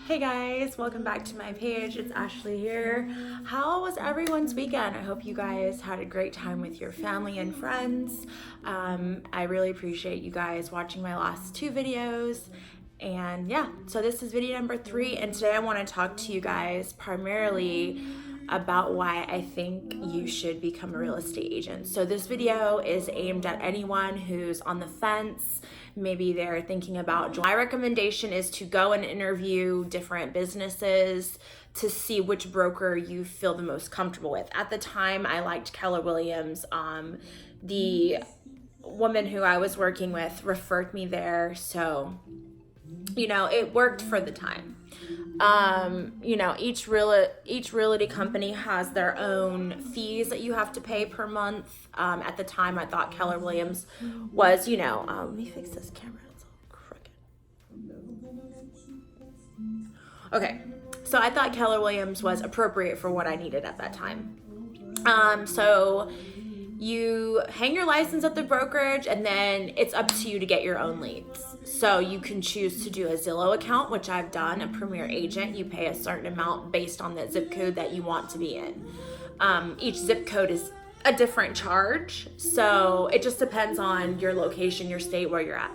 Hey guys, welcome back to my page. It's Ashley here. How was everyone's weekend? I hope you guys had a great time with your family and friends. I really appreciate you guys watching my last two videos. And yeah, so this is video number 3, and today I want to talk to you guys primarily about why I think you should become a real estate agent. So this video is aimed at anyone who's on the fence. Maybe they're thinking about. My recommendation is to go and interview different businesses to see which broker you feel the most comfortable with. At the time, I liked Keller Williams. The woman who I was working with referred me there, so it worked for the time. Each realty company has their own fees that you have to pay per month. At the time, I thought Keller Williams was, let me fix this camera. It's all crooked. Okay, so I thought Keller Williams was appropriate for what I needed at that time. So you hang your license at the brokerage, and then it's up to you to get your own leads. So you can choose to do a Zillow account, which I've done, a Premier Agent. You pay a certain amount based on the zip code that you want to be in. Each zip code is a different charge, so it just depends on your location, your state, where you're at.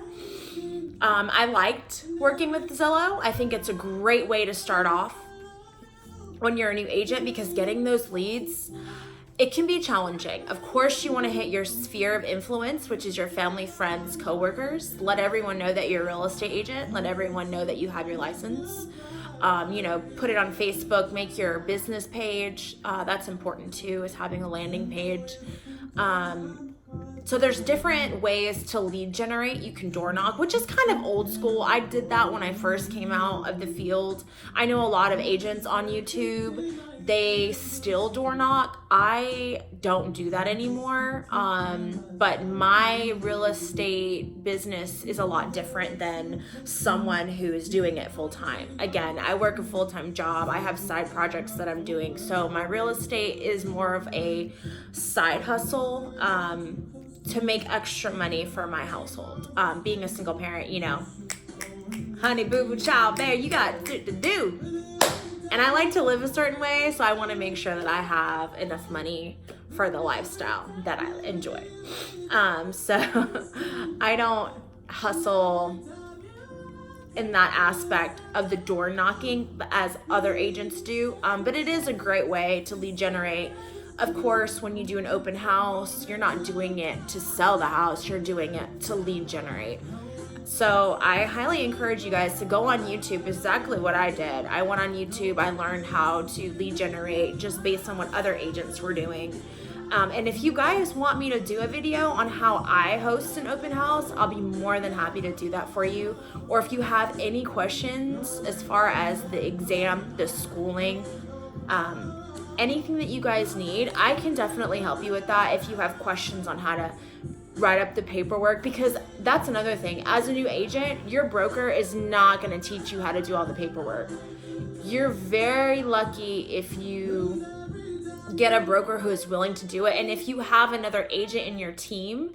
I liked working with Zillow. I think it's a great way to start off when you're a new agent, because getting those leads, it can be challenging. Of course, you want to hit your sphere of influence, which is your family, friends, coworkers. Let everyone know that you're a real estate agent. Let everyone know that you have your license. Put it on Facebook, make your business page. That's important too, is having a landing page. So there's different ways to lead generate. You can door knock, which is kind of old school. I did that when I first came out of the field. I know a lot of agents on YouTube, they still door knock. I don't do that anymore. But my real estate business is a lot different than someone who is doing it full time. Again, I work a full-time job. I have side projects that I'm doing. So my real estate is more of a side hustle to make extra money for my household. Being a single parent, honey, boo boo, child, bear, you got to do. And I like to live a certain way, so I want to make sure that I have enough money for the lifestyle that I enjoy. So I don't hustle in that aspect of the door knocking as other agents do, but it is a great way to lead generate. Of course, when you do an open house, you're not doing it to sell the house, you're doing it to lead generate. So I highly encourage you guys to go on YouTube, exactly what I did. I went on YouTube, I learned how to lead generate just based on what other agents were doing. And if you guys want me to do a video on how I host an open house, I'll be more than happy to do that for you. Or if you have any questions as far as the exam, the schooling, anything that you guys need, I can definitely help you with that if you have questions on how to write up the paperwork, because that's another thing. As a new agent, your broker is not going to teach you how to do all the paperwork. You're very lucky if you get a broker who is willing to do it, and if you have another agent in your team,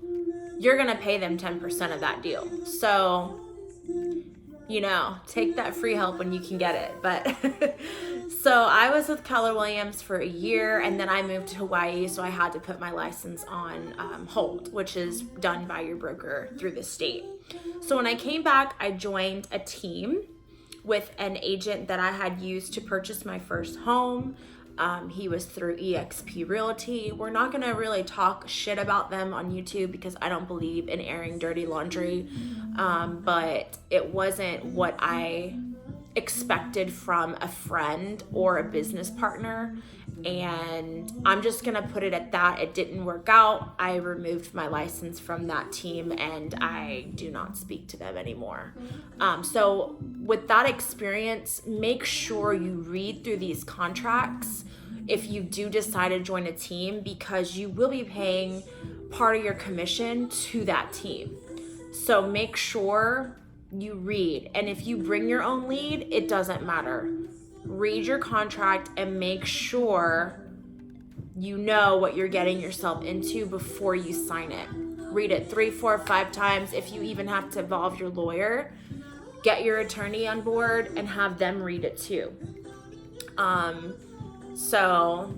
you're going to pay them 10% of that deal. So take that free help when you can get it. But so I was with Keller Williams for a year, and then I moved to Hawaii, so I had to put my license on hold, which is done by your broker through the state. So when I came back, I joined a team with an agent that I had used to purchase my first home. He was through EXP Realty. We're not going to really talk shit about them on YouTube because I don't believe in airing dirty laundry, but it wasn't what I expected from a friend or a business partner, and I'm just gonna put it at that. It didn't work out. I removed my license from that team, and I do not speak to them anymore. So with that experience, make sure you read through these contracts if you do decide to join a team, because you will be paying part of your commission to that team. So make sure you read, and if you bring your own lead, it doesn't matter. Read your contract and make sure you know what you're getting yourself into before you sign it. Read it 3, 4, 5 times. If you even have to involve your lawyer, get your attorney on board and have them read it too. So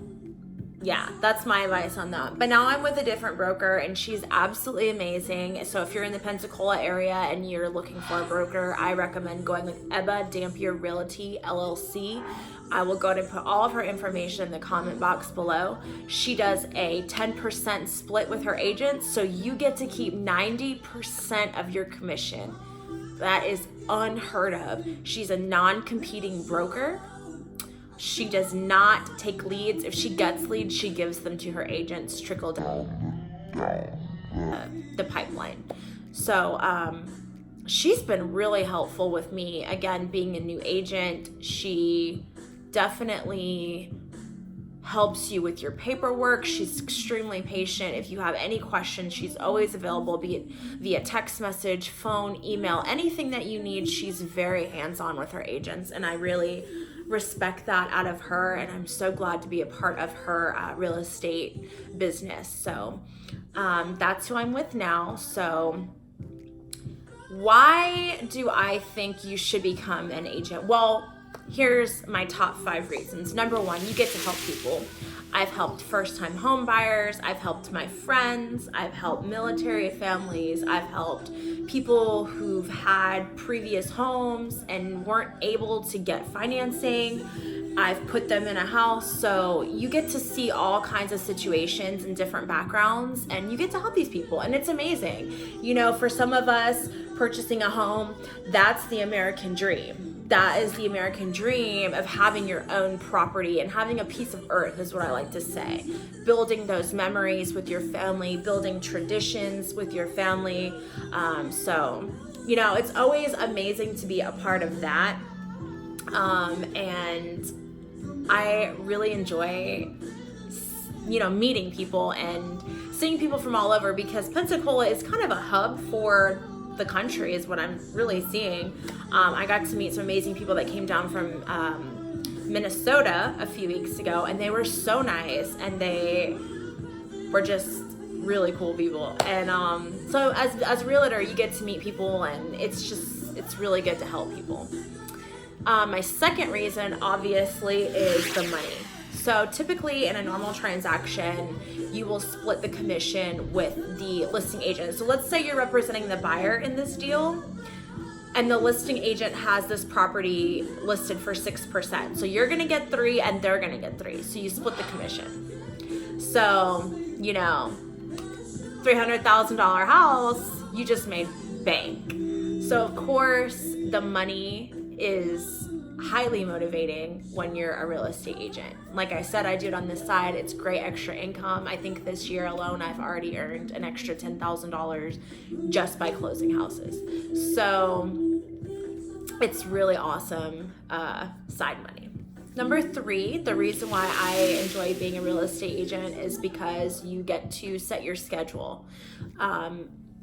yeah, that's my advice on that. But now I'm with a different broker and she's absolutely amazing. So if you're in the Pensacola area and you're looking for a broker, I recommend going with Ebba, Dampier Realty, LLC. I will go to put all of her information in the comment box below. She does a 10% split with her agents, so you get to keep 90% of your commission. That is unheard of. She's a non-competing broker. She does not take leads. If she gets leads, she gives them to her agents, trickle down the pipeline. So she's been really helpful with me. Again, being a new agent, she definitely helps you with your paperwork. She's extremely patient. If you have any questions, she's always available, be it via text message, phone, email, anything that you need. She's very hands-on with her agents, and I really respect that out of her, and I'm so glad to be a part of her real estate business. So that's who I'm with now. So why do I think you should become an agent? Well, here's my top 5 reasons. Number 1, you get to help people. I've helped first-time home buyers. I've helped my friends. I've helped military families. I've helped people who've had previous homes and weren't able to get financing. I've put them in a house. So you get to see all kinds of situations and different backgrounds, and you get to help these people, and it's amazing. You know, for some of us, purchasing a home, that's the American dream. That is the American dream of having your own property and having a piece of earth, is what I like to say. Building those memories with your family, building traditions with your family. So, you know, it's always amazing to be a part of that. And I really enjoy, you know, meeting people and seeing people from all over, because Pensacola is kind of a hub for the country, is what I'm really seeing. I got to meet some amazing people that came down from Minnesota a few weeks ago, and they were so nice, and they were just really cool people. And so as a realtor, you get to meet people, and it's really good to help people. My second reason, obviously, is the money. So typically in a normal transaction, you will split the commission with the listing agent. So let's say you're representing the buyer in this deal, and the listing agent has this property listed for 6%. So you're gonna get 3 and they're gonna get 3. So you split the commission. So, you know, $300,000 house, you just made bank. So of course, the money is highly motivating when you're a real estate agent. Like I said, I do it on this side. It's great extra income. I think this year alone, I've already earned an extra $10,000 just by closing houses. So it's really awesome side money. Number 3, the reason why I enjoy being a real estate agent is because you get to set your schedule.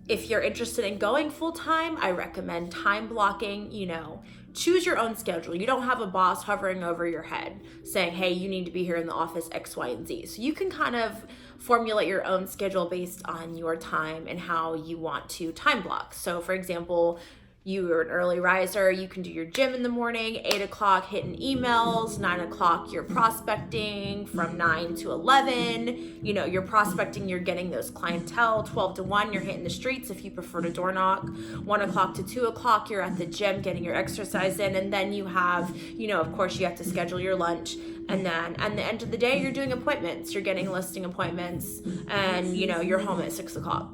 If you're interested in going full-time, I recommend time blocking. You know, choose your own schedule. You don't have a boss hovering over your head saying, hey, you need to be here in the office X, Y, and Z. So you can kind of formulate your own schedule based on your time and how you want to time block. So for example, you are an early riser, you can do your gym in the morning, 8 o'clock hitting emails, 9 o'clock you're prospecting, from 9 to 11, you know, you're prospecting, you're getting those clientele, 12 to 1, you're hitting the streets if you prefer to door knock, 1 o'clock to 2 o'clock, you're at the gym getting your exercise in, and then you have, you know, of course you have to schedule your lunch, and then at the end of the day, you're doing appointments, you're getting listing appointments, and, you know, you're home at 6 o'clock.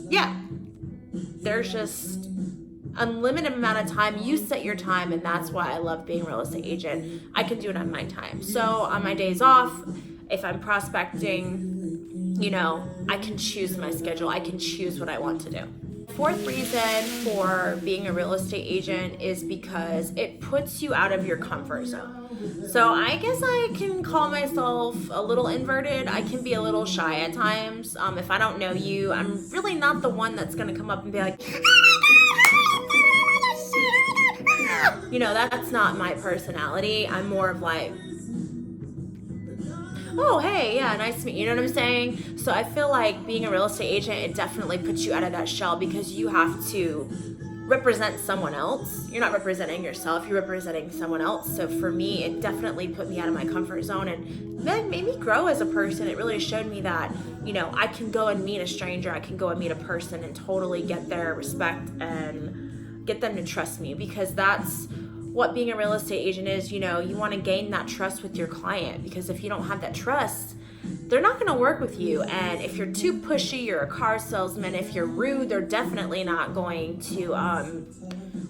Yeah. There's just unlimited amount of time. You set your time, and that's why I love being a real estate agent. I can do it on my time. So on my days off, if I'm prospecting, you know, I can choose my schedule. I can choose what I want to do. 4th reason for being a real estate agent is because it puts you out of your comfort zone. So I guess I can call myself a little inverted. I can be a little shy at times. If I don't know you, I'm really not the one that's gonna come up and be like, you know, that's not my personality. I'm more of like, oh, hey, yeah, nice to meet you. You know what I'm saying? So I feel like being a real estate agent, it definitely puts you out of that shell, because you have to represent someone else. You're not representing yourself, you're representing someone else. So for me, it definitely put me out of my comfort zone and then made me grow as a person. It really showed me that, you know, I can go and meet a stranger, I can go and meet a person and totally get their respect and get them to trust me, because that's what being a real estate agent is. You know, you want to gain that trust with your client, because if you don't have that trust, they're not going to work with you. And if you're too pushy, you're a car salesman, if you're rude, they're definitely not going to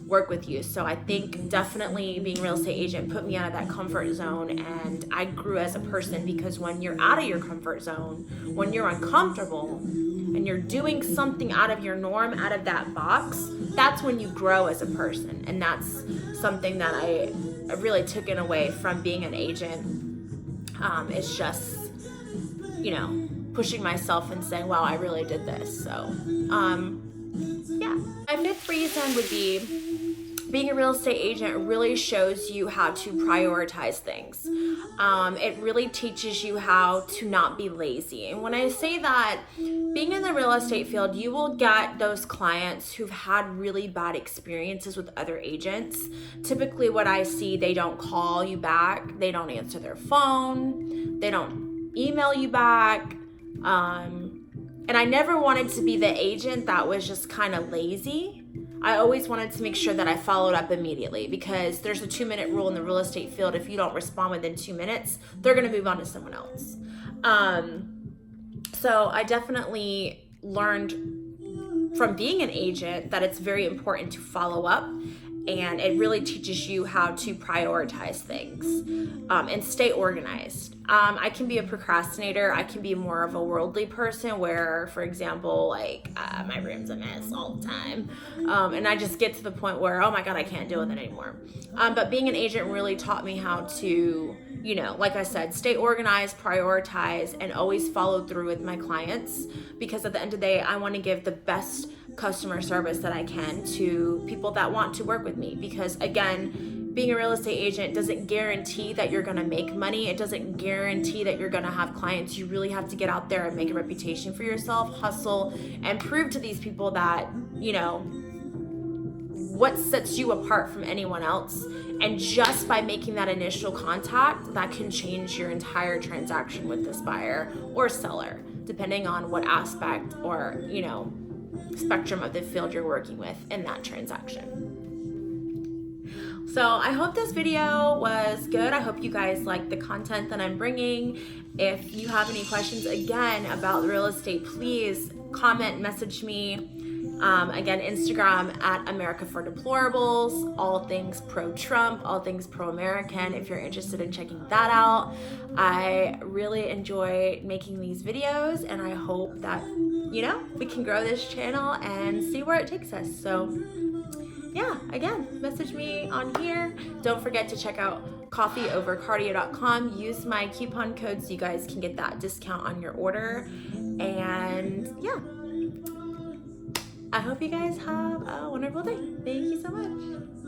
work with you. So I think definitely being a real estate agent put me out of that comfort zone, and I grew as a person, because when you're out of your comfort zone, when you're uncomfortable and you're doing something out of your norm, out of that box, that's when you grow as a person. And that's something that I really took in away from being an agent. It's just, you know, pushing myself and saying, wow, I really did this. So, yeah. My fifth reason would be being a real estate agent really shows you how to prioritize things. It really teaches you how to not be lazy. And when I say that, being in the real estate field, you will get those clients who've had really bad experiences with other agents. Typically what I see, they don't call you back, they don't answer their phone, they don't email you back. And I never wanted to be the agent that was just kind of lazy. I always wanted to make sure that I followed up immediately, because there's a 2-minute rule in the real estate field. If you don't respond within 2 minutes, they're going to move on to someone else. So I definitely learned from being an agent that it's very important to follow up, and it really teaches you how to prioritize things and stay organized. I can be a procrastinator. I can be more of a worldly person where, for example, like my room's a mess all the time. And I just get to the point where, oh my God, I can't deal with it anymore. But being an agent really taught me how to, you know, like I said, stay organized, prioritize, and always follow through with my clients, because at the end of the day, I want to give the best customer service that I can to people that want to work with me. Because again, being a real estate agent doesn't guarantee that you're going to make money. It doesn't guarantee that you're going to have clients. You really have to get out there and make a reputation for yourself, hustle, and prove to these people that, you know, what sets you apart from anyone else. And just by making that initial contact, that can change your entire transaction with this buyer or seller, depending on what aspect or, you know, spectrum of the field you're working with in that transaction. So I hope this video was good. I hope you guys like the content that I'm bringing. If you have any questions again about real estate, please comment, message me. Again, Instagram at America for Deplorables, all things pro-Trump, all things pro-American, if you're interested in checking that out. I really enjoy making these videos, and I hope that, you know, we can grow this channel and see where it takes us. So yeah, again, message me on here. Don't forget to check out coffeeovercardio.com. Use my coupon code so you guys can get that discount on your order. And yeah, I hope you guys have a wonderful day. Thank you so much.